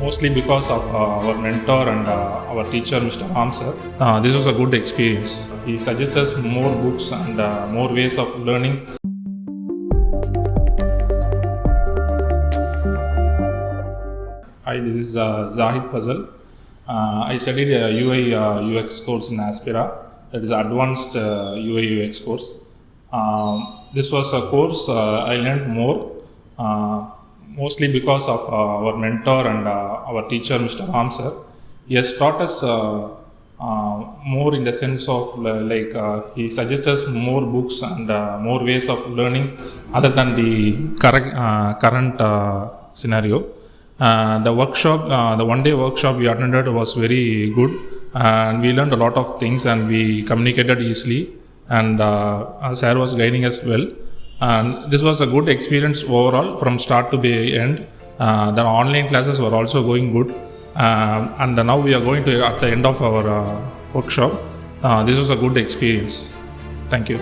mostly because of our mentor and our teacher, Mr. Ram sir. This was a good experience. He suggests us more books and more ways of learning. Hi, this is Zahid Fazal. I studied a UI UX course in Aspira. That is advanced UI UX course. This was a course I learned more, mostly because of our mentor and our teacher, Mr. Ram sir. He has taught us more in the sense of he suggests us more books and more ways of learning other than the current scenario. The workshop, the one-day workshop we attended was very good, and we learned a lot of things and we communicated easily, and sir was guiding us well. And this was a good experience overall from start to the end. The online classes were also going good, and now we are going to at the end of our workshop. This was a good experience. Thank you.